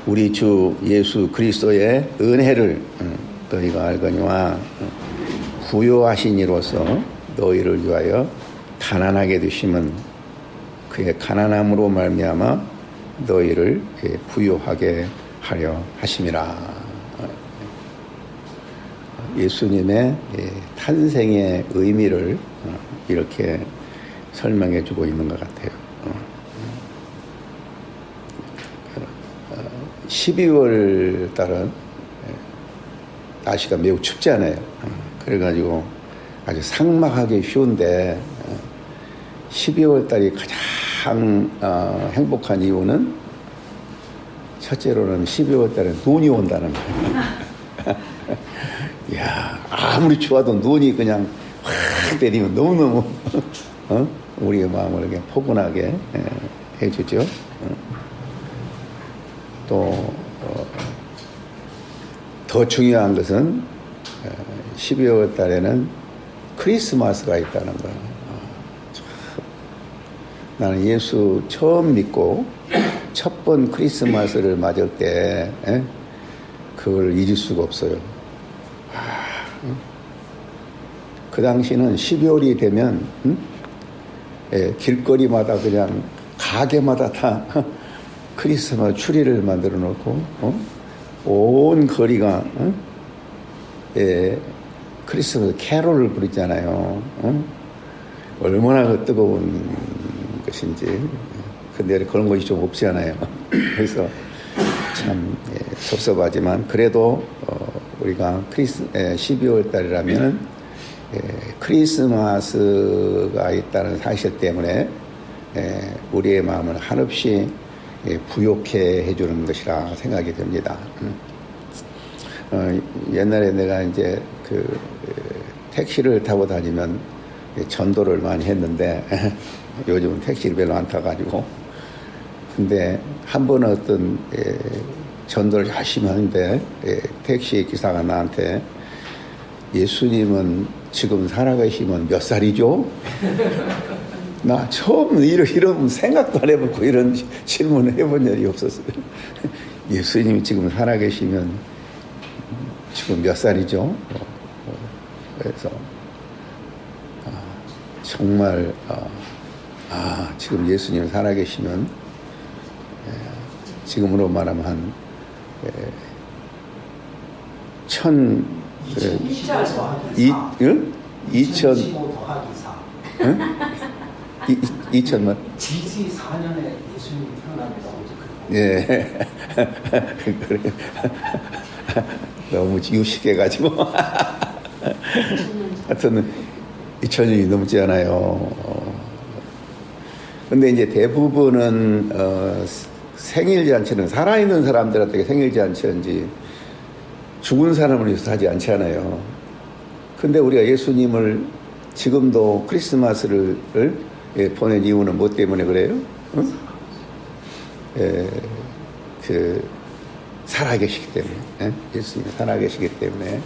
우리 주 예수 그리스도의 은혜를 너희가 알거니와 부요하신 이로써 너희를 위하여 가난하게 되심은 그의 가난함으로 말미암아 너희를 부요하게 하려 하심이라. 예수님의 탄생의 의미를 이렇게 설명해 주고 있는 것 같아요. 12월 달은 날씨가 매우 춥잖아요. 그래가지고 아주 삭막하기 쉬운데 12월 달이 가장 행복한 이유는 첫째로는 12월 달에 눈이 온다는 거예요. 이야, 아무리 추워도 눈이 그냥 확 때리면 너무너무 우리의 마음을 이렇게 포근하게 해주죠. 또 더 중요한 것은 12월 달에는 크리스마스가 있다는 거예요. 나는 예수 처음 믿고 첫 번 크리스마스를 맞을 때 그걸 잊을 수가 없어요. 그 당시는 12월이 되면 길거리마다 그냥 가게마다 다 크리스마스 추리를 만들어 놓고 온 거리가 크리스마스 캐롤을 부르잖아요. 얼마나 그 뜨거운 것인지. 근데 그런 것이 좀 없지 않아요. 그래서 참 섭섭하지만 그래도 우리가 12월 달이라면 크리스마스가 있다는 사실 때문에 우리의 마음을 한없이 부욕해 해주는 것이라 생각이 됩니다. 옛날에 내가 이제 그 택시를 타고 다니면 전도를 많이 했는데 요즘은 택시를 별로 안 타가지고 근데 한 번은 어떤 전도를 열심히 하는데 택시 기사가 나한테 예수님은 지금 살아계시면 몇 살이죠? 나 처음 이런 생각도 안 해보고 이런 질문을 해본 적이 없었어요. 예수님이 지금 살아계시면 지금 몇 살이죠? 그래서 정말 지금 예수님 살아계시면 지금으로 말하면 한 2000만. GC 4년에 예수님이 태어납니다. 예. 너무 유식해가지고. 하여튼 2000년이 넘지 않아요. 근데 이제 대부분은 생일잔치는 살아있는 사람들한테 생일잔치인지 죽은 사람을 위해서 하지 않잖아요. 근데 우리가 예수님을 지금도 크리스마스를 보낸 이유는 뭐 때문에 그래요? 살아계시기 때문에. 예수님이 살아계시기 때문에.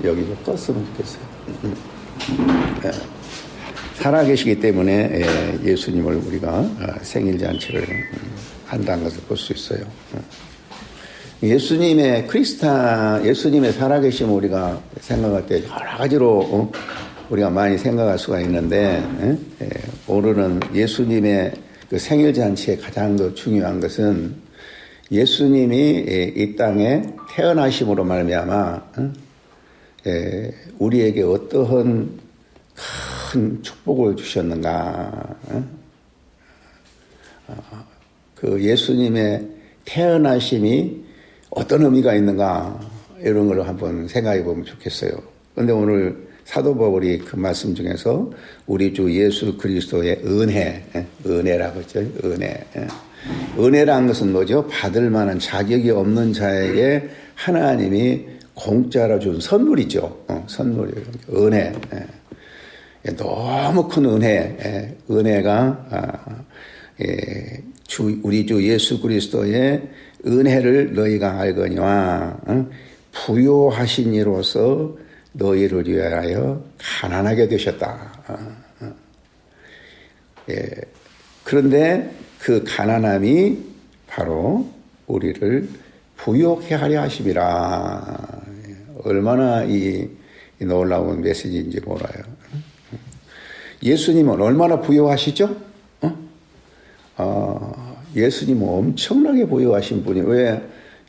여기 좀 껐으면 좋겠어요. 살아계시기 때문에 예수님을 우리가 생일잔치를 한다는 것을 볼 수 있어요. 예수님의 살아계심을 우리가 생각할 때 여러 가지로 우리가 많이 생각할 수가 있는데 오늘은 예수님의 그 생일잔치의 가장 더 중요한 것은 예수님이 이 땅에 태어나심으로 말미암아 우리에게 어떠한 큰 축복을 주셨는가. 그 예수님의 태어나심이 어떤 의미가 있는가 이런 걸 한번 생각해 보면 좋겠어요. 그런데 오늘 사도 바울이 그 말씀 중에서 우리 주 예수 그리스도의 은혜라고 했죠. 은혜라는 것은 뭐죠? 받을 만한 자격이 없는 자에게 하나님이 공짜로 준 선물이죠. 선물이에요. 은혜. 너무 큰 은혜가 우리 주 예수 그리스도의 은혜를 너희가 알거니와 부요하신 이로써 너희를 위하여 가난하게 되셨다. 그런데 그 가난함이 바로 우리를 부유하게 하려 하심이라. 얼마나 이 놀라운 메시지인지 몰라요. 예수님은 얼마나 부유하시죠? 예수님은 엄청나게 부유하신 분이, 왜?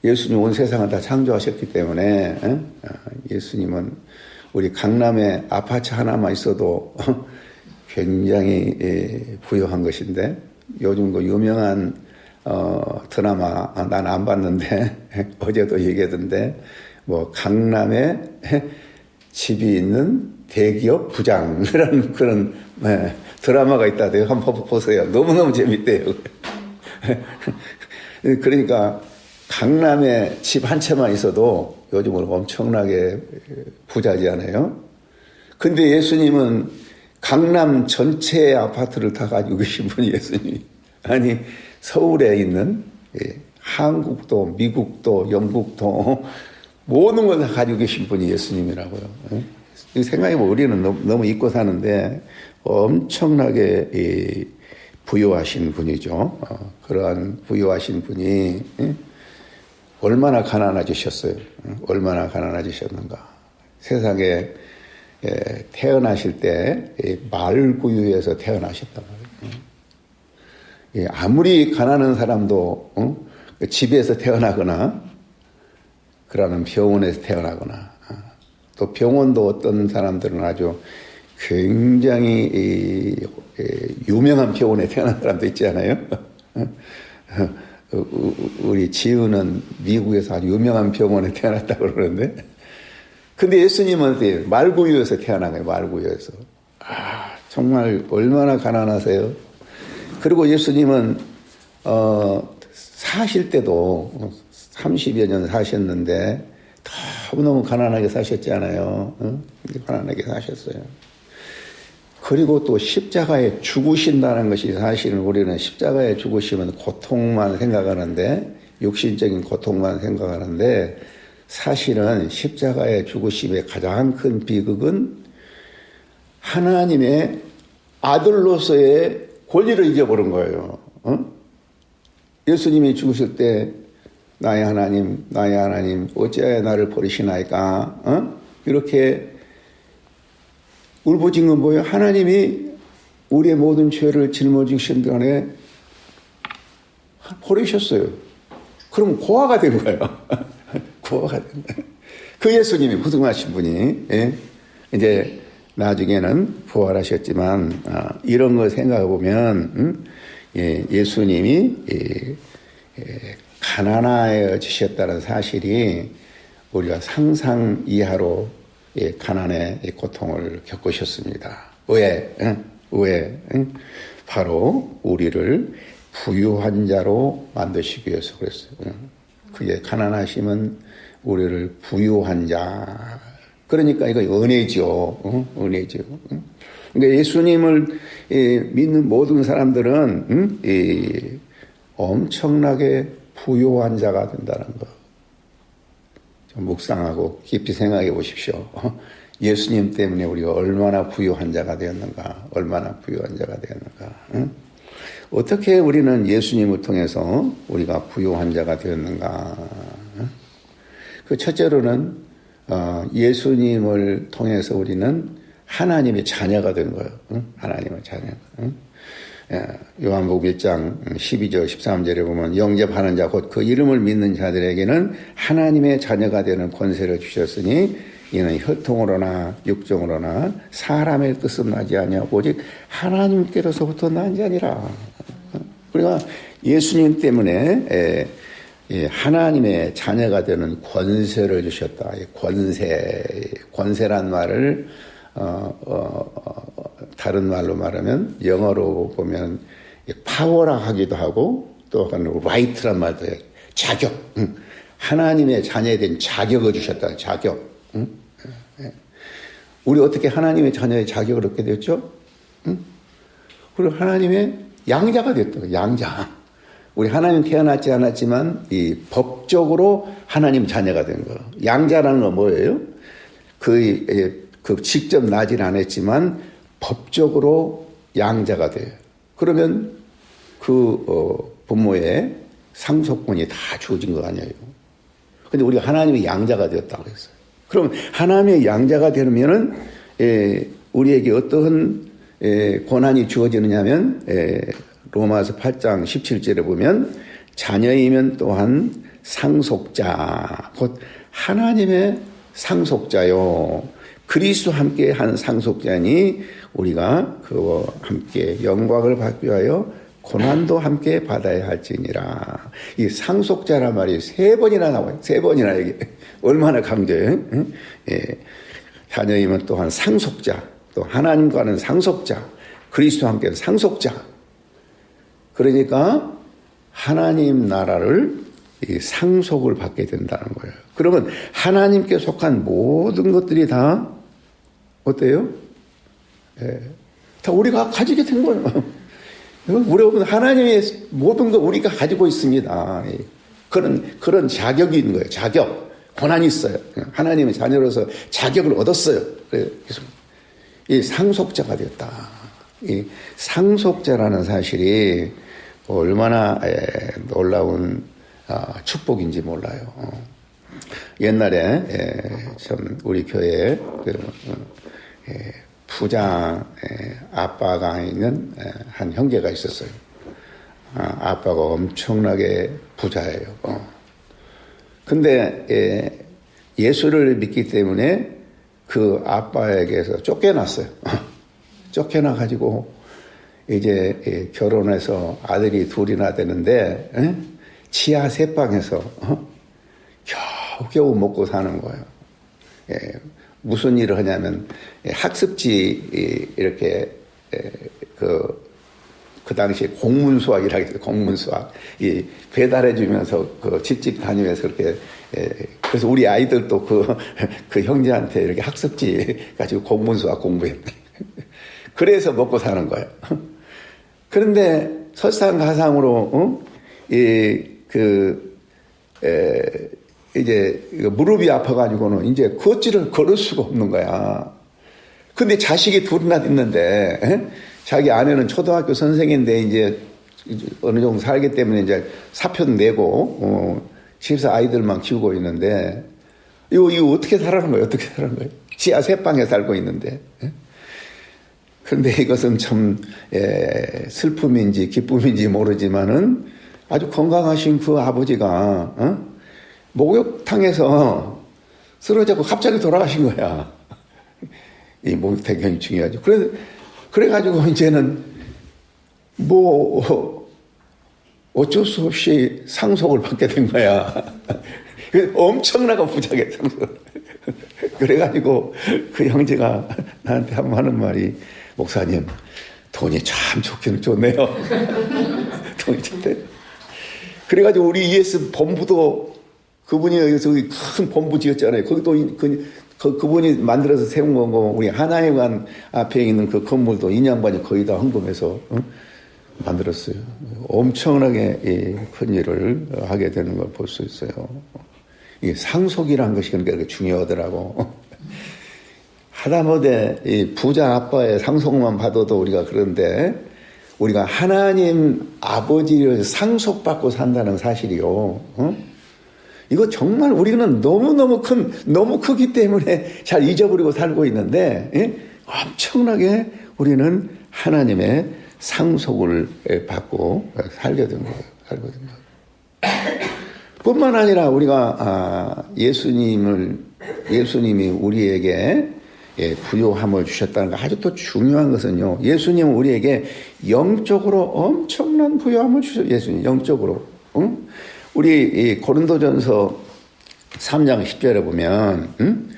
예수님 온 세상을 다 창조하셨기 때문에. 예수님은 우리 강남에 아파트 하나만 있어도 굉장히 부유한 것인데, 요즘 그 유명한 드라마 난 안 봤는데 어제도 얘기하던데, 뭐 강남에 집이 있는 대기업 부장이라는 그런 드라마가 있다대요. 한번 보세요. 너무너무 재밌대요. 그러니까 강남에 집 한 채만 있어도 요즘은 엄청나게 부자지않아요. 근데 예수님은 강남 전체 아파트를 다 가지고 계신 분이 예수님이. 아니, 서울에 있는 한국도, 미국도, 영국도 모든 걸 다 가지고 계신 분이 예수님이라고요. 생각해보면 우리는 너무 잊고 사는데 엄청나게 부유하신 분이죠. 그러한 부유하신 분이 얼마나 가난해지셨어요. 얼마나 가난해지셨는가. 세상에 태어나실 때 말구유에서 태어나셨단 말이에요. 아무리 가난한 사람도 집에서 태어나거나 그러는 병원에서 태어나거나, 또 병원도 어떤 사람들은 아주 굉장히 유명한 병원에 태어난 사람도 있잖아요. 우리 지우는 미국에서 아주 유명한 병원에 태어났다고 그러는데, 근데 예수님은 말구유에서 태어난 거예요. 말구유에서. 정말 얼마나 가난하세요. 그리고 예수님은 사실 때도 30여 년 사셨는데 너무너무 가난하게 사셨잖아요. 가난하게 사셨어요. 그리고 또 십자가에 죽으신다는 것이, 사실은 우리는 십자가에 죽으시면 고통만 생각하는데, 육신적인 고통만 생각하는데, 사실은 십자가에 죽으심의 가장 큰 비극은 하나님의 아들로서의 권리를 잊어버린 거예요. 예수님이 죽으실 때 나의 하나님 어찌하여 나를 버리시나이까? 이렇게 울부짖는 건 뭐예요? 하나님이 우리의 모든 죄를 짊어지신 동안에 버리셨어요. 그럼 고아가 된 거예요. 고아가 된 거예요. 그 예수님이 부승하신 분이 이제 나중에는 부활하셨지만, 이런 거 생각해 보면 예수님이 가난해지셨다는 사실이 우리가 상상 이하로 가난의 고통을 겪으셨습니다. 왜? 바로 우리를 부유한 자로 만드시기 위해서 그랬어요. 그게 가난하시면 우리를 부유한 자. 그러니까 이거 은혜죠. 은혜죠. 그러니까 예수님을 믿는 모든 사람들은 엄청나게 부유한 자가 된다는 거. 좀 묵상하고 깊이 생각해 보십시오. 예수님 때문에 우리가 얼마나 부유한 자가 되었는가. 얼마나 부유한 자가 되었는가. 어떻게 우리는 예수님을 통해서 우리가 부유한 자가 되었는가. 그 첫째로는 예수님을 통해서 우리는 하나님의 자녀가 된 거예요. 하나님의 자녀. 요한복음 1장 12절 13절에 보면 영접하는 자 곧 그 이름을 믿는 자들에게는 하나님의 자녀가 되는 권세를 주셨으니 이는 혈통으로나 육정으로나 사람의 뜻은 나지 아니하고 오직 하나님께로서부터 난 자니라. 우리가 예수님 때문에 하나님의 자녀가 되는 권세를 주셨다. 권세란 말을 다른 말로 말하면, 영어로 보면 파워라 하기도 하고, 또 right란 말도 해요. 자격. 하나님의 자녀에 대한 자격을 주셨다. 자격. 우리 어떻게 하나님의 자녀의 자격을 얻게 됐죠? 그리고 하나님의 양자가 됐다. 양자. 우리 하나님 태어나지 않았지만 이 법적으로 하나님 자녀가 된 거. 양자라는 건 뭐예요? 그 직접 나진 않았지만 법적으로 양자가 돼요. 그러면 그 부모의 상속권이 다 주어진 거 아니에요. 근데 우리가 하나님의 양자가 되었다고 했어요. 그럼 하나님의 양자가 되면은 우리에게 어떠한 권한이 주어지느냐면 로마서 8장 17절에 보면 자녀이면 또한 상속자 곧 하나님의 상속자요. 그리스도와 함께 한 상속자니 우리가 그와 함께 영광을 받기 위하여 고난도 함께 받아야 할지니라. 이 상속자란 말이 3번이나 나와요. 3번이나 얘기. 얼마나 강조해요? 자녀이면 또한 상속자, 또 하나님과는 상속자, 그리스도와 함께 상속자. 그러니까 하나님 나라를 상속을 받게 된다는 거예요. 그러면 하나님께 속한 모든 것들이 다 어때요? 다 우리가 가지게 된 거예요. 우리가 하나님의 모든 거 우리가 가지고 있습니다. 그런 자격이 있는 거예요. 자격, 권한이 있어요. 하나님의 자녀로서 자격을 얻었어요. 그래서 이 상속자가 되었다. 이 상속자라는 사실이 얼마나 놀라운 축복인지 몰라요. 옛날에 참 우리 교회에 부자 아빠가 있는 한 형제가 있었어요. 아빠가 엄청나게 부자예요. 근데 예수를 믿기 때문에 그 아빠에게서 쫓겨났어요. 쫓겨나가지고 이제 결혼해서 아들이 2이나 되는데 지하 3방에서 겨우겨우 먹고 사는 거예요. 무슨 일을 하냐면 학습지 이렇게 그 당시에 공문수학이라고 했어요. 공문수학. 이 배달해 주면서 그 집집 다니면서 이렇게 그래서 우리 아이들도 그 형제한테 이렇게 학습지 가지고 공문수학 공부했대. 그래서 먹고 사는 거예요. 그런데 설상가상으로 이제 무릎이 아파가지고는 이제 걷지를 걸을 수가 없는 거야. 근데 자식이 2이나 있는데 자기 아내는 초등학교 선생인데 이제 어느 정도 살기 때문에 이제 사표도 내고 집에서 아이들만 키우고 있는데 이거 어떻게 살아는 거예요? 어떻게 살아는 거예요? 지하 3방에 살고 있는데. 그런데 이것은 참 슬픔인지 기쁨인지 모르지만은 아주 건강하신 그 아버지가 목욕탕에서 쓰러져서 갑자기 돌아가신 거야. 이 목욕탕이 굉장히 중요하죠. 그래가지고 이제는 어쩔 수 없이 상속을 받게 된 거야. 엄청나게 부자게 상속. 그래가지고 그 형제가 나한테 한번 하는 말이 목사님 돈이 참 좋기는 좋네요. 돈이 좋대. 그래가지고 우리 ES 본부도 그분이 여기서 큰 본부 지었잖아요. 거기도 그분이 만들어서 세운 거고 우리 하나회관 앞에 있는 그 건물도 인양반이 거의 다 헌금해서 만들었어요. 엄청나게 큰 일을 하게 되는 걸 볼 수 있어요. 이게 상속이라는 것이 그렇게 중요하더라고. 하다못해 이 부자 아빠의 상속만 받아도 우리가 그런데 우리가 하나님 아버지를 상속받고 산다는 사실이요. 이거 정말 우리는 너무 크기 때문에 잘 잊어버리고 살고 있는데 엄청나게 우리는 하나님의 상속을 받고 살게 된 거예요. 뿐만 아니라 우리가 예수님이 우리에게 부요함을 주셨다는 거 아주 또 중요한 것은요. 예수님은 우리에게 영적으로 엄청난 부요함을 주셨어요. 예수님 영적으로. 우리 고린도전서 3장 10절에 보면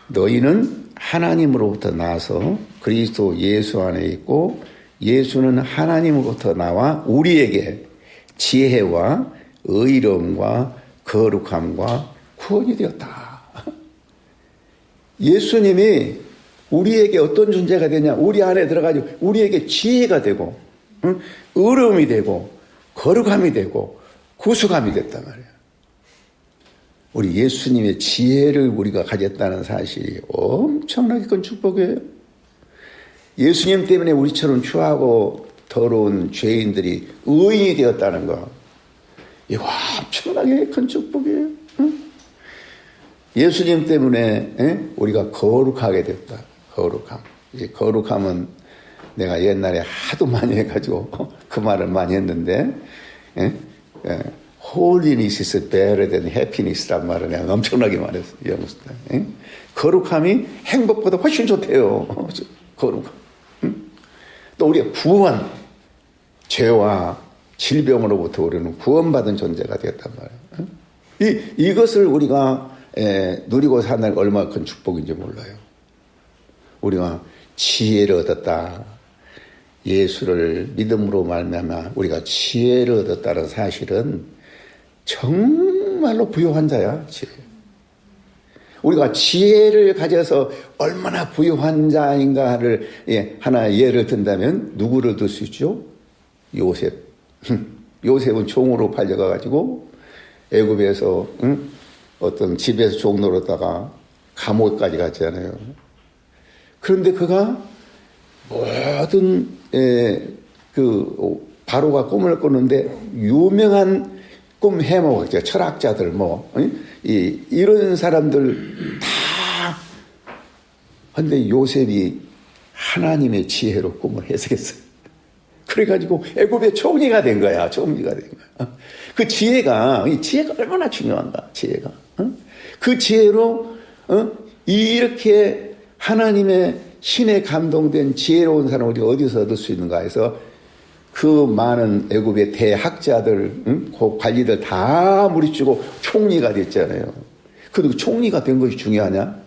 너희는 하나님으로부터 나서 그리스도 예수 안에 있고 예수는 하나님으로부터 나와 우리에게 지혜와 의로움과 거룩함과 구원이 되었다. 예수님이 우리에게 어떤 존재가 되냐? 우리 안에 들어가지고 우리에게 지혜가 되고 의로움이 되고 거룩함이 되고 구속함이 됐단 말이에요. 우리 예수님의 지혜를 우리가 가졌다는 사실이 엄청나게 큰 축복이에요. 예수님 때문에 우리처럼 추하고 더러운 죄인들이 의인이 되었다는 거. 이거 엄청나게 큰 축복이에요. 응? 예수님 때문에 우리가 거룩하게 됐다. 거룩함. 이 거룩함은 내가 옛날에 하도 많이 해가지고 그 말을 많이 했는데 Holiness is better than happiness란 말을 내가 엄청나게 말했어. 영어스 때. 거룩함이 행복보다 훨씬 좋대요. 거룩함. 또 우리가 구원, 죄와 질병으로부터 우리는 구원받은 존재가 되었단 말이에요. 이것을 우리가 누리고 사는 게 얼마나 큰 축복인지 몰라요. 우리가 지혜를 얻었다. 예수를 믿음으로 말미암아 우리가 지혜를 얻었다는 사실은 정말로 부유한 자야. 지혜. 우리가 지혜를 가져서 얼마나 부유한 자인가를 하나 예를 든다면 누구를 들 수 있죠? 요셉. 요셉은 종으로 팔려가가지고 애굽에서 어떤 집에서 종 노릇다가 감옥까지 갔잖아요. 그런데 그가 모든 그 바로가 꿈을 꾸는데 유명한 꿈 해먹었죠. 철학자들 이런 사람들 다. 근데 요셉이 하나님의 지혜로 꿈을 해석했어요. 그래가지고 애굽의 총리가 된 거야. 총리가 된 거야. 그 지혜가 얼마나 중요한가. 지혜가. 그 지혜로 이렇게 하나님의 신에 감동된 지혜로운 사람을 우리가 어디서 얻을 수 있는가 해서 그 많은 애굽의 대학자들, 그 관리들 다 무리치고 총리가 됐잖아요. 그리고 총리가 된 것이 중요하냐?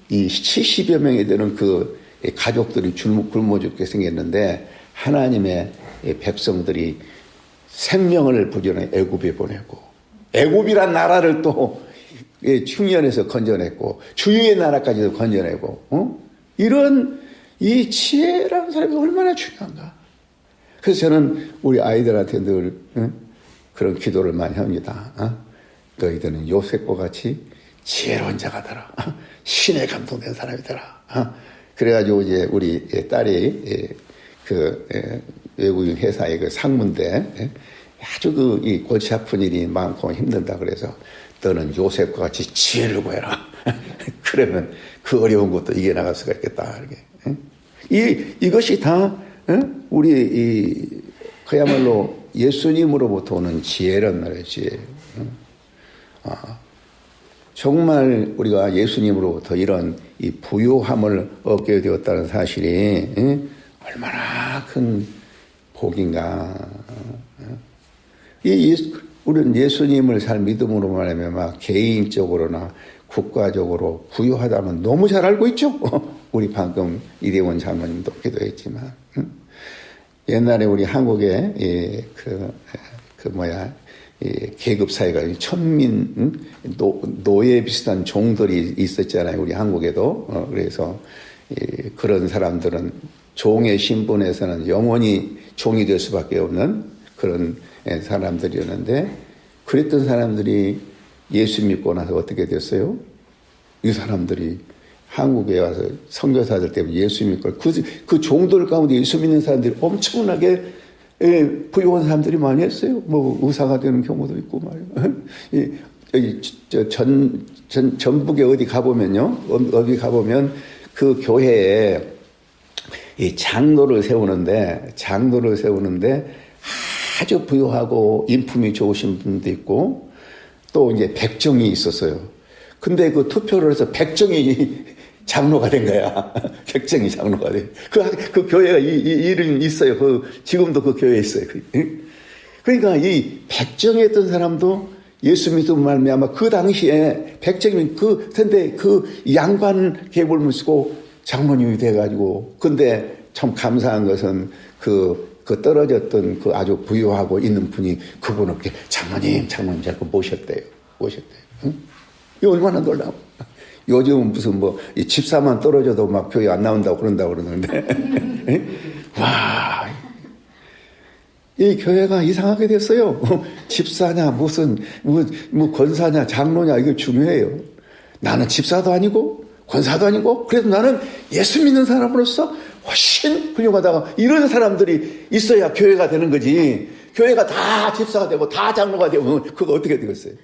이 70여 명이 되는 그 가족들이 굶어 죽게 생겼는데 하나님의 백성들이 생명을 부지런히 애굽에 보내고 애굽이란 나라를 또 충년에서 건져냈고 주위의 나라까지도 건져내고 이런 이 지혜라는 사람이 얼마나 중요한가. 그래서 저는 우리 아이들한테 늘 그런 기도를 많이 합니다. 너희들은 요셉과 같이 지혜로운 자가 되라. 신에 감동된 사람이 되라. 그래가지고 이제 우리 딸이 외국인 회사의 그 상무인데 아주 이 골치 아픈 일이 많고 힘든다 그래서 너는 요셉과 같이 지혜를 구해라. 그러면 그 어려운 것도 이겨나갈 수가 있겠다. 이렇게. 이것이 다 우리 그야말로 예수님으로부터 오는 지혜란 말이에요. 지혜. 정말 우리가 예수님으로부터 이런 이 부유함을 얻게 되었다는 사실이 얼마나 큰 복인가. 우리는 예수님을 잘 믿음으로 말하면 막 개인적으로나 국가적으로 부유하다면 너무 잘 알고 있죠. 우리 방금 이대원 장로님도 기도했지만 옛날에 우리 한국에 계급 사회가 천민 노예 비슷한 종들이 있었잖아요. 우리 한국에도. 그래서 그런 사람들은 종의 신분에서는 영원히 종이 될 수밖에 없는 그런 사람들이었는데 그랬던 사람들이 예수 믿고 나서 어떻게 됐어요? 이 사람들이 한국에 와서 선교사들 때문에 예수 믿고 그 종들 가운데 예수 믿는 사람들이 엄청나게 부유한 사람들이 많이 했어요. 뭐 의사가 되는 경우도 있고 말이에요. 전북에 어디 가보면요. 어디 가보면 그 교회에 이 장로를 세우는데 아주 부유하고 인품이 좋으신 분도 있고 또 이제 백정이 있었어요. 근데 그 투표를 해서 백정이 장로가 된 거야. 백정이 장로가 돼. 그 교회가 이름이 있어요. 지금도 그 교회에 있어요. 그러니까 이 백정이었던 사람도 예수 믿음 말미암아 그 당시에 백정이 근데 그 양반 계보를 쓰고 장로님이 돼가지고 근데 참 감사한 것은 그 떨어졌던 그 아주 부유하고 있는 분이 그분을 이렇게 장로님 자꾸 모셨대요. 응? 이거 얼마나 놀라워. 요즘은 무슨 이 집사만 떨어져도 막 교회 안 나온다고 그런다고 그러는데. 와. 이 교회가 이상하게 됐어요. 집사냐, 권사냐, 장로냐, 이거 중요해요. 나는 집사도 아니고, 권사도 아니고, 그래도 나는 예수 믿는 사람으로서 훨씬 훌륭하다가 이런 사람들이 있어야 교회가 되는 거지. 교회가 다 집사가 되고 다 장로가 되고 그거 어떻게 되겠어요?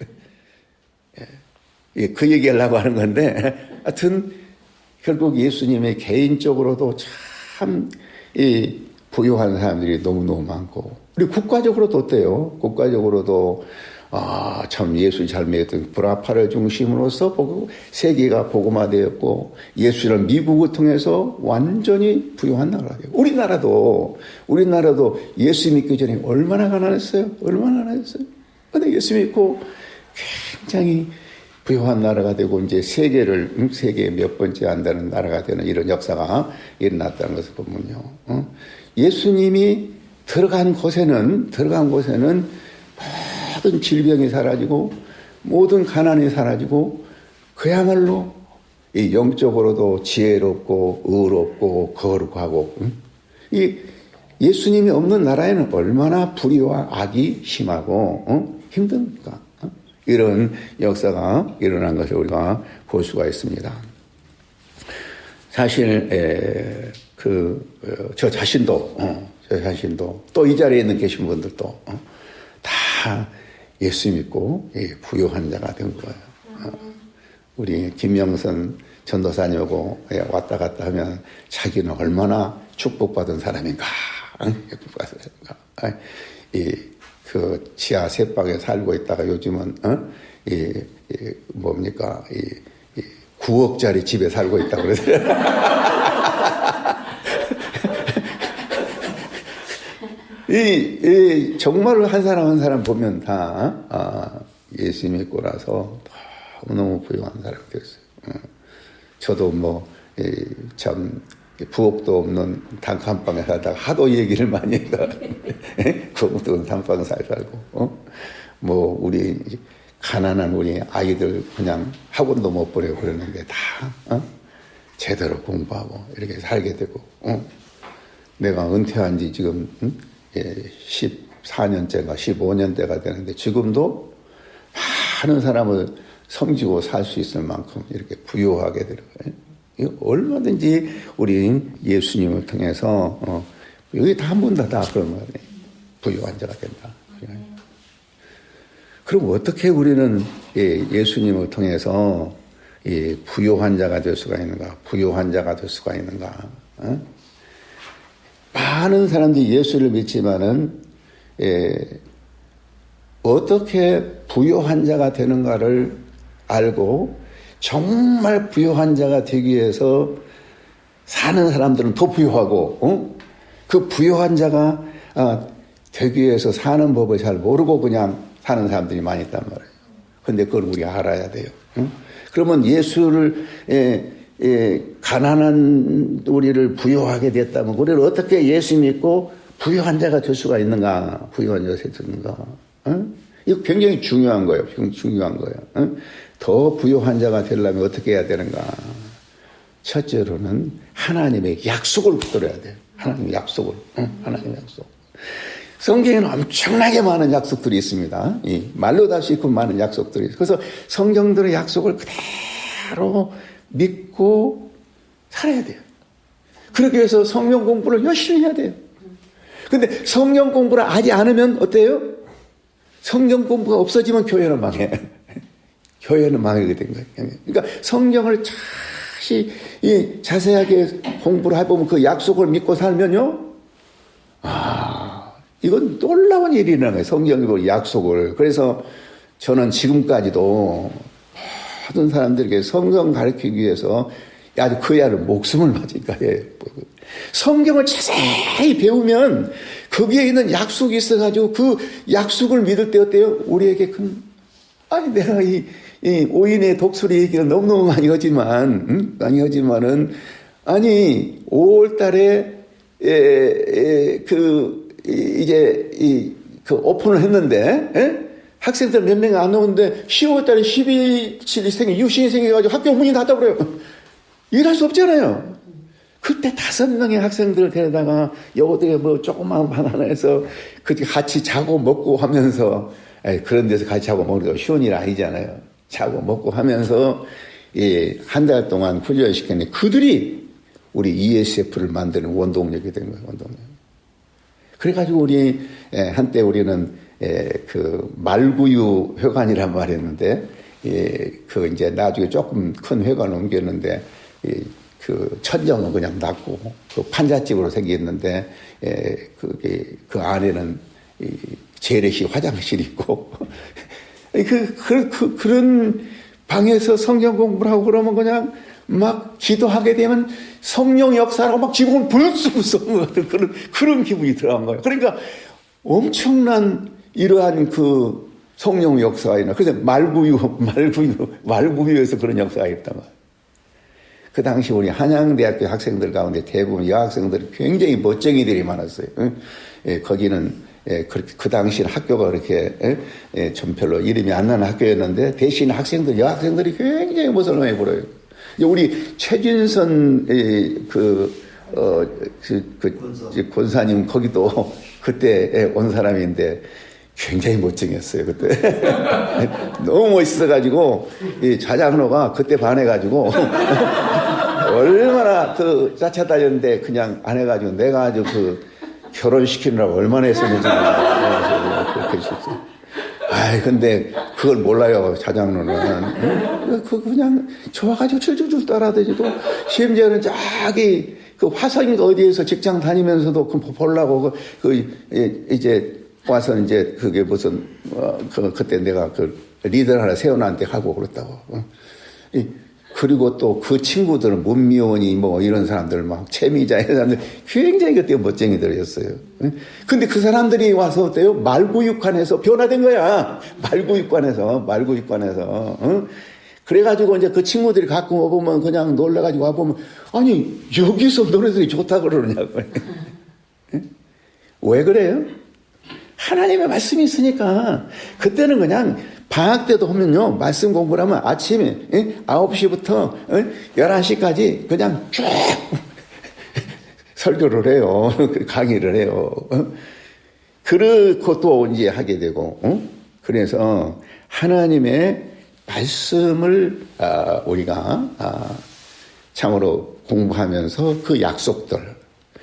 예, 그 얘기하려고 하는 건데 하여튼 결국 예수님의 개인적으로도 참 부유한 사람들이 너무너무 많고 우리 국가적으로도 어때요? 국가적으로도 참 예수 잘 믿었던 브라파를 중심으로서 세계가 복음화되었고 예수를 미국을 통해서 완전히 부유한 나라가 돼요. 우리나라도 예수 믿기 전에 얼마나 가난했어요? 얼마나 가난했어요? 근데 예수 믿고 굉장히 부유한 나라가 되고 이제 세계 몇 번째 한다는 나라가 되는 이런 역사가 일어났다는 것을 보면요. 예수님이 들어간 곳에는 모든 질병이 사라지고 모든 가난이 사라지고 그야말로 이 영적으로도 지혜롭고 의롭고 거룩하고 이 예수님이 없는 나라에는 얼마나 불의와 악이 심하고 힘듭니까? 이런 역사가 일어난 것을 우리가 볼 수가 있습니다. 사실 저 자신도 또 이 자리에 있는 계신 분들도 다 예수 믿고 부유한 자가 된 거예요. 우리 김명선 전도사님하고 왔다 갔다 하면 자기는 얼마나 축복받은 사람인가. 그 지하 셋방에 살고 있다가 요즘은 9억짜리 집에 살고 있다고 그러더라고요. 정말로 한 사람 보면 다 예수 믿고 나서 너무 부유한 사람이 됐어요. 저도 참 부엌도 없는 단칸방에 살다가 하도 얘기를 많이 해서 그것도 단방에 살고 우리 가난한 우리 아이들 그냥 학원도 못 보내고 그러는데 다 제대로 공부하고 이렇게 살게 되고 내가 은퇴한 지 지금 14년째가 15년째가 되는데 지금도 많은 사람을 섬기고 살 수 있을 만큼 이렇게 부유하게 되는 얼마든지 우리 예수님을 통해서 여기 다 한 번 다 그런 거예요. 부유한 자가 된다. 그럼 어떻게 우리는 예수님을 통해서 부유한 자가 될 수가 있는가? 부유한 자가 될 수가 있는가? 많은 사람들이 예수를 믿지만은 어떻게 부유한 자가 되는가를 알고 정말 부유한 자가 되기 위해서 사는 사람들은 더 부유하고 그 부유한 자가 되기 위해서 사는 법을 잘 모르고 그냥 사는 사람들이 많이 있단 말이에요. 그런데 그걸 우리가 알아야 돼요. 그러면 예수를 가난한 우리를 부유하게 됐다면 우리를 어떻게 예수 믿고 부유한 자가 될 수가 있는가? 부유한 자가 될 수 있는가? 이거 굉장히 중요한 거예요. 중요한 거예요. 더 부유한 자가 되려면 어떻게 해야 되는가? 첫째로는 하나님의 약속을 붙들어야 돼요. 하나님의 약속을. 하나님의 약속. 성경에는 엄청나게 많은 약속들이 있습니다. 말로도 할 수 있고 많은 약속들이 있어요. 그래서 성경들의 약속을 그대로 믿고 살아야 돼요. 그러기 위해서 성경 공부를 열심히 해야 돼요. 근데 성경 공부를 하지 않으면 어때요? 성경 공부가 없어지면 교회는 망해. 교회는 망하게 된 거예요. 그러니까 성경을 자세하게 공부를 해보면 그 약속을 믿고 살면요. 이건 놀라운 일이 일어나는 거예요. 성경의 약속을. 그래서 저는 지금까지도 모든 사람들에게 성경 가르치기 위해서 아주 그야를 목숨을 바치니까 성경을 자세히 배우면 거기에 있는 약속이 있어가지고 그 약속을 믿을 때 어때요? 우리에게 내가 이 오인의 독수리 얘기를 너무너무 많이 하지만은 5월 달에 오픈을 했는데 학생들 몇 명이 안 오는데 10월 달에 12일생이 유신이 생겨가지고 학교 문이 닫아버려요. 일할 수 없잖아요. 그때 5명의 학생들을 데려다가 여고등에 조그마한 방 하나에서 같이 자고 먹고 하면서 그런 데서 같이 자고 먹는 거 쉬운 일 아니잖아요. 자고 먹고 하면서 한 달 동안 훈련시켰는데 그들이 우리 ESF를 만드는 원동력이 된 거예요. 원동력. 그래가지고 우리 한때 우리는 그 말구유 회관이란 말이 있는데 그 이제 나중에 조금 큰 회관을 옮겼는데 그 천정은 그냥 놨고 그 판잣집으로 생겼는데 그 안에는 재래식 화장실이 있고 그런 방에서 성경 공부를 하고 그러면 그냥 막 기도하게 되면 성령 역사라고 막 지붕을 불쑥 쏘는 것 같은 그런 기분이 들어간 거예요. 그러니까 엄청난 이러한 그 성령 역사이나 그래서 말구유에서 그런 역사가 있단 말이에요. 그 당시 우리 한양대학교 학생들 가운데 대부분 여학생들이 굉장히 멋쟁이들이 많았어요. 거기는 그 당시 학교가 그렇게 좀 별로 이름이 안 나는 학교였는데 대신 여학생들이 굉장히 멋을 보여요. 우리 최진선 권사님 거기도 그때 온 사람인데 굉장히 멋쟁이였어요 그때. 너무 멋있어가지고 이 자장로가 그때 반해가지고 얼마나 그 짜차 다녔는데 그냥 안 해가지고 내가 아주 그 결혼시키느라고 얼마나 했었는지 그렇게 했었어요. 근데 그걸 몰라요 자장로는. 그냥 좋아가지고 줄줄줄 따라다니고 심지어는 저기 그 화성인가 어디에서 직장 다니면서도 그 보려고 이제 와서 이제 그게 무슨 그때 내가 그 리더를 하나 세워놨는데 하고 그랬다고. 그리고 또 그 친구들은 문미원이 뭐 이런 사람들 막 최미자 이런 사람들 굉장히 그때 멋쟁이들이었어요. 근데 그 사람들이 와서 어때요? 말구육관에서 변화된 거야. 말구육관에서. 그래가지고 이제 그 친구들이 가끔 와보면 그냥 놀래가지고 와보면 아니 여기서 노래들이 좋다 그러냐고. 왜 그래요? 하나님의 말씀이 있으니까. 그때는 그냥 방학 때도 하면요 말씀 공부를 하면 아침에 9시부터 11시까지 그냥 쭉 설교를 해요. 강의를 해요. 그렇고 또 이제 하게 되고 그래서 하나님의 말씀을 우리가 참으로 공부하면서 그 약속들,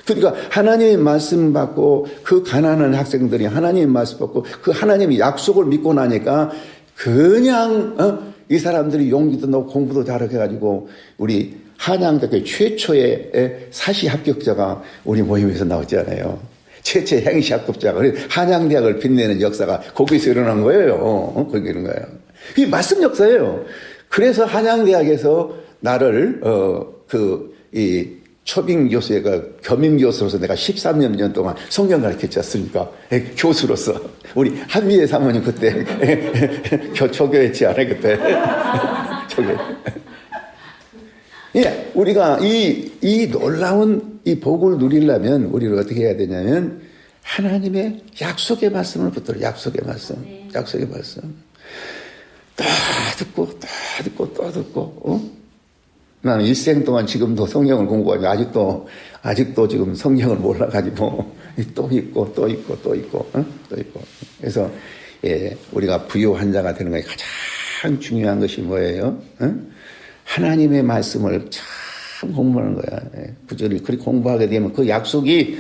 그러니까 하나님의 말씀 받고 그 가난한 학생들이 하나님의 말씀 받고 그 하나님의 약속을 믿고 나니까 그냥 이 사람들이 용기도 넣고 공부도 잘하게 해가지고 우리 한양대학교 최초의 사시 합격자가 우리 모임에서 나왔잖아요. 최초의 행시 합격자가. 한양대학을 빛내는 역사가 거기서 일어난 거예요. 거기 있는 거예요. 이게 말씀 역사예요. 그래서 한양대학에서 나를 초빙 교수가 겸임 교수로서 내가 13년 동안 성경 가르쳤지 않습니까? 교수로서. 우리 한미애 사모님 그때 초교했지 않아요, 그때? 초교. 예, 우리가 이 놀라운 이 복을 누리려면 우리를 어떻게 해야 되냐면 하나님의 약속의 말씀을 붙들어. 약속의 말씀. 약속의 말씀. 또 듣고 또 듣고. 나는 일생 동안 지금도 성경을 공부하고 아직도 지금 성경을 몰라가지고 또 있고. 그래서 우리가 부유한 자가 되는 것이 가장 중요한 것이 뭐예요? 하나님의 말씀을 참 공부하는 거야. 부지런히 그렇게 공부하게 되면 그 약속이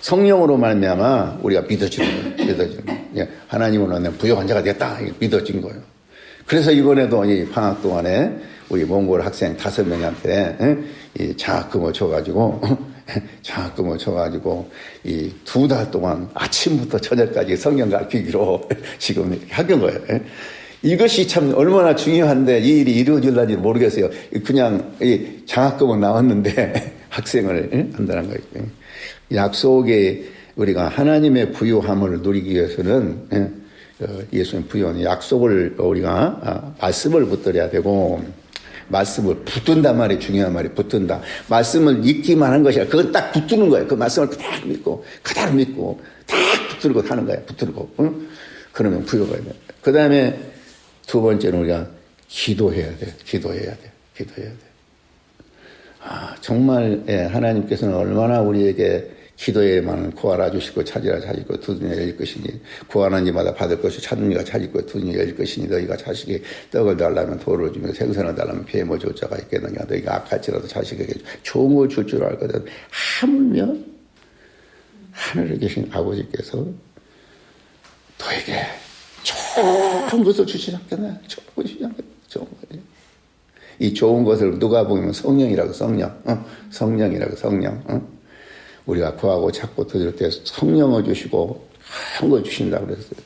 성령으로 말미암아 우리가 믿어지는 거예요. 하나님은 내가 부유한 자가 됐다. 믿어진 거예요. 그래서 이번에도 이 방학 동안에 우리 몽골 학생 5명한테 이 장학금을 줘가지고 이 2달 동안 아침부터 저녁까지 성경 가르치기로 지금 하는 거예요. 이것이 참 얼마나 중요한데 이 일이 이루어질는지 모르겠어요. 그냥 이 장학금은 나왔는데 학생을 한다는 거예요. 약속에 우리가 하나님의 부유함을 누리기 위해서는 예수님 부유한 약속을 우리가 말씀을 붙들어야 되고 말씀을 붙든단 말이 중요한 말이 붙든다. 말씀을 읽기만 한 것이 아니라 그건 딱 붙드는 거예요. 그 말씀을 그대로 믿고 딱 붙들고 하는 거예요. 붙들고. 그러면 부여가 돼요. 그 다음에 두 번째는 우리가 기도해야 돼. 정말 하나님께서는 얼마나 우리에게 기도에만 구하라 주시고 찾으라 찾으시고 두드려 열릴 것이니 구하는 이마다 받을 것이 찾는 이가 찾을 것 두드려 열릴 것이니 너희가 자식이 떡을 달라면 돌을 주며 생선을 달라면 뱀을 줄 자가 있겠느냐 너희가 악할지라도 자식에게 좋은 걸 줄 줄 알거든. 하늘에 계신 아버지께서 너에게 좋은 것을 주시지 않겠나? 좋은 것을 주시지 않겠나? 좋은 것을. 이 좋은 것을 누가 보면 성령이라고, 성령. 성령이라고, 성령. 우리가 구하고 찾고 드릴 때 성령을 주시고 큰 걸 주신다고 그랬어요.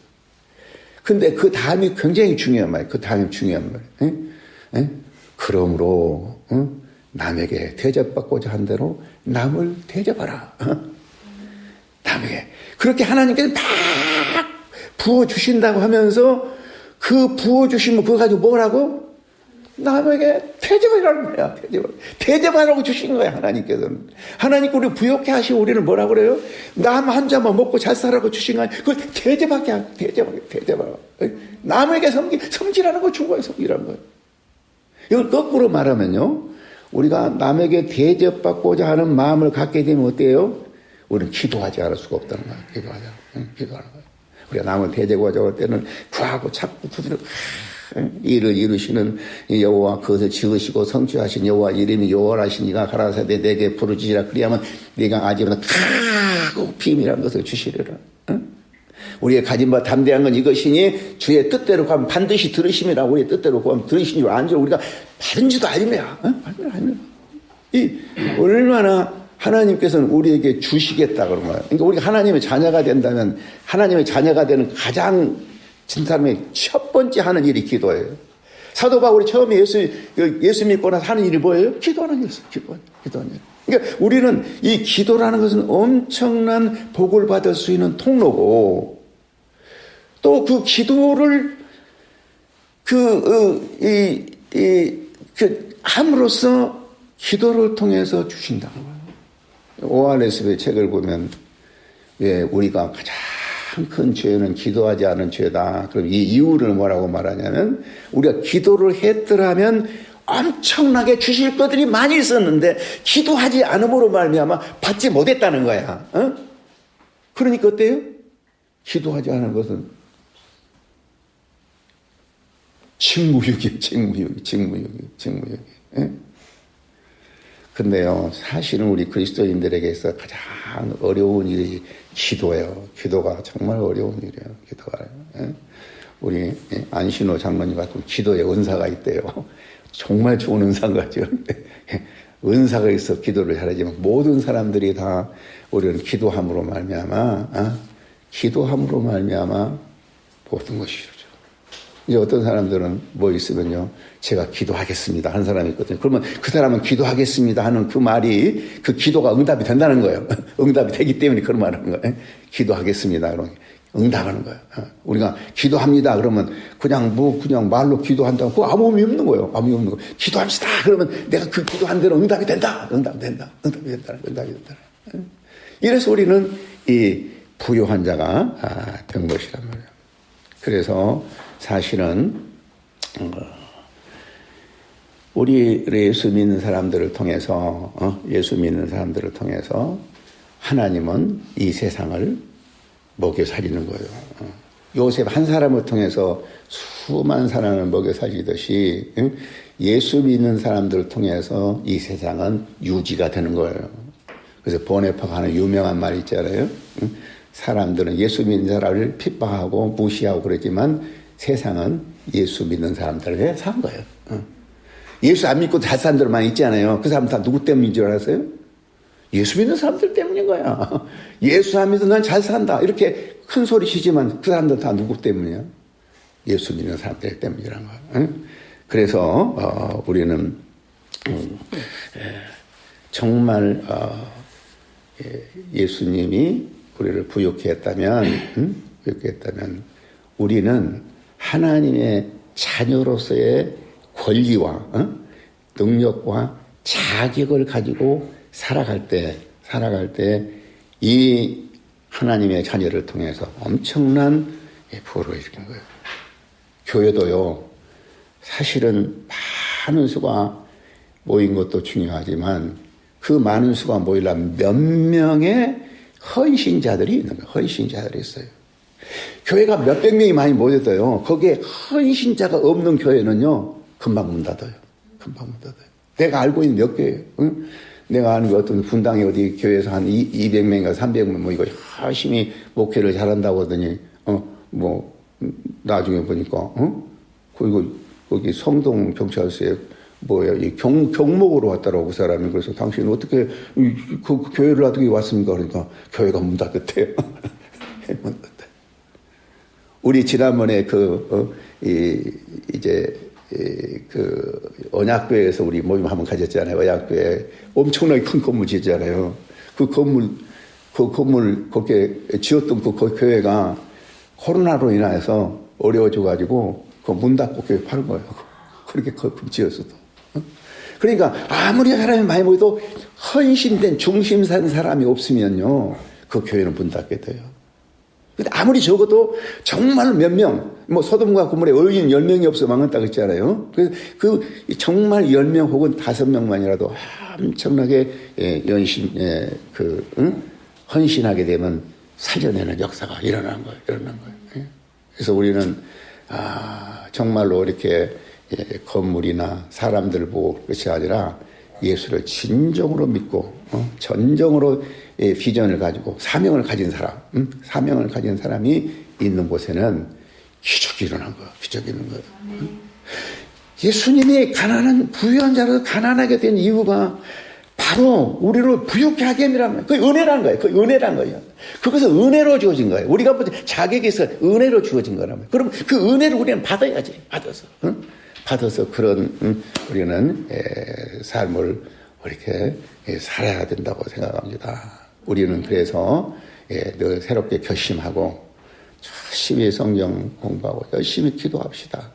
근데 그 다음이 굉장히 중요한 말이에요. 그 다음이 중요한 말이에요. 그러므로 남에게 대접받고자 한 대로 남을 대접하라. 남에게. 그렇게 하나님께서 막 부어주신다고 하면서 그 부어주시면 그거 가지고 뭐라고? 남에게 대접하라는 거야. 대접하라고 주신 거야, 하나님께서는. 하나님께 우리 부욕해 하시고 우리는 뭐라 그래요? 남 한 잔만 먹고 잘 살라고 주신 거야. 그걸 대접하게, 대접하라. 남에게 섬기라는 거 준 거예요, 섬기라는 거예요. 이걸 거꾸로 말하면요. 우리가 남에게 대접받고자 하는 마음을 갖게 되면 어때요? 우리는 기도하지 않을 수가 없다는 거예요. 기도하는 거예요. 우리가 남을 대접하자고 할 때는 구하고 찾고 두드리고 일을 이루시는 여호와 그것을 지으시고 성취하신 여호와 이름이 여호와라시니가 가라사대 내게 부르짖으라 그리하면 네가 아직은 크고 비밀한 것을 주시리라. 우리의 가진 바 담대한 건 이것이니 주의 뜻대로 구하면 반드시 들으심이라. 우리의 뜻대로 구하면 들으시니 안 줄 우리가 받은 줄도 아닙니다. 이 얼마나 하나님께서는 우리에게 주시겠다 그런 거예요. 그러니까 우리가 하나님의 자녀가 된다면 하나님의 자녀가 되는 가장 진 사람의 첫 번째 하는 일이 기도예요. 사도 바울이 처음에 예수 믿고 나서 하는 일이 뭐예요? 기도하는 일이었어요. 기도하는 일. 그러니까 우리는 이 기도라는 것은 엄청난 복을 받을 수 있는 통로고 또 그 기도를 함으로써 기도를 통해서 주신다는 거예요. 오하네스의 책을 보면 왜 우리가 가장 큰 죄는 기도하지 않은 죄다. 그럼 이 이유를 뭐라고 말하냐면 우리가 기도를 했더라면 엄청나게 주실 것들이 많이 있었는데 기도하지 않음으로 말미암아 받지 못했다는 거야. 그러니까 어때요? 기도하지 않은 것은 직무유기예요. 근데요, 사실은 우리 그리스도인들에게서 가장 어려운 일이 기도예요. 기도가 정말 어려운 일이에요. 기도가. 우리 안신호 장로님 같은 기도에 은사가 있대요. 정말 좋은 은사인 거죠. 은사가 있어 기도를 잘하지만 모든 사람들이 다 우리는 기도함으로 말미암아 모든 것이 이루죠. 이제 어떤 사람들은 뭐 있으면요, 제가 기도하겠습니다 하는 사람이 있거든요. 그러면 그 사람은 기도하겠습니다 하는 그 말이 그 기도가 응답이 된다는 거예요. 응답이 되기 때문에 그런 말을 하는 거예요. 기도하겠습니다. 그러면 응답하는 거예요. 우리가 기도합니다. 그러면 그냥 말로 기도한다고 그거 아무 의미 없는 거예요. 아무 의미 없는 거예요. 기도합시다. 그러면 내가 그 기도한 대로 응답이 된다. 응답이 된다. 이래서 우리는 이 부요한 자가 된 것이란 말이에요. 그래서 사실은 우리 예수 믿는 사람들을 통해서 하나님은 이 세상을 먹여 살리는 거예요. 요셉 한 사람을 통해서 수많은 사람을 먹여 살리듯이 예수 믿는 사람들을 통해서 이 세상은 유지가 되는 거예요. 그래서 보네파가 하는 유명한 말 있잖아요. 사람들은 예수 믿는 사람을 핍박하고 무시하고 그러지만 세상은 예수 믿는 사람들에 산 거예요. 예수 안 믿고 잘 사는 사람만 있잖아요. 그 사람 다 누구 때문인 줄 알았어요? 예수 믿는 사람들 때문인 거야. 예수 안 믿어 난 잘 산다. 이렇게 큰 소리 치지만 그 사람들 다 누구 때문이야? 예수 믿는 사람들 때문이라는 거야. 그래서 우리는 정말 예수님이 우리를 부욕해 했다면 우리는 하나님의 자녀로서의 권리와 능력과 자격을 가지고 살아갈 때 이 하나님의 자녀를 통해서 엄청난 부를 일으킨 거예요. 교회도요, 사실은 많은 수가 모인 것도 중요하지만 그 많은 수가 모이려면 몇 명의 헌신자들이 있는 거예요. 헌신자들이 있어요. 교회가 몇백 명이 많이 모여도요, 거기에 헌신자가 없는 교회는요, 금방 문 닫아요. 내가 알고 있는 몇 교회예요. 내가 아는 그 어떤 분당에 어디 교회에서 한 200명인가 300명 뭐 이거 열심히 목회를 잘한다고 하더니, 나중에 보니까, 그리고 거기 성동 경찰서에 이 경목으로 왔다라고 그 사람이. 그래서 당신은 어떻게 그 교회를 어떻게 왔습니까? 그러니까 교회가 문 닫았대요. 문 닫았대. 우리 지난번에 언약교회에서 우리 모임 한번 가졌잖아요. 언약교회 엄청나게 큰 건물 짓잖아요. 그 건물 거기에 지었던 그 교회가 코로나로 인해서 어려워져가지고 그 문 닫고 교회 파는 거예요. 그렇게 지었어도. 그러니까 아무리 사람이 많이 모여도 헌신된 중심 산 사람이 없으면요, 그 교회는 문 닫게 돼요. 근데 아무리 적어도 정말 몇 명, 소돔과 고모라에 의인 10명이 없어 망했다 그랬잖아요. 정말 10명 혹은 5명만이라도 엄청나게 헌신하게 되면 살려내는 역사가 일어나는 거예요. 그래서 우리는, 정말로 이렇게 건물이나 사람들 보고 그것이 아니라 예수를 진정으로 믿고, 전정으로 비전을 가지고 사명을 가진 사람이 있는 곳에는 기적이 일어난 거예요. 기적이 있는 거예요. 예수님이 부유한 자로 가난하게 된 이유가 바로 우리를 부유케 하게 함이란 거예요. 그게 은혜란 거예요. 그게 은혜란 거예요. 그것은 은혜로 주어진 거예요. 우리가 자격이 있어 은혜로 주어진 거라면. 그럼 그 은혜를 우리는 받아야지. 받아서 그런 우리는 삶을 이렇게 살아야 된다고 생각합니다. 우리는 그래서 늘 새롭게 결심하고 열심히 성경 공부하고 열심히 기도합시다.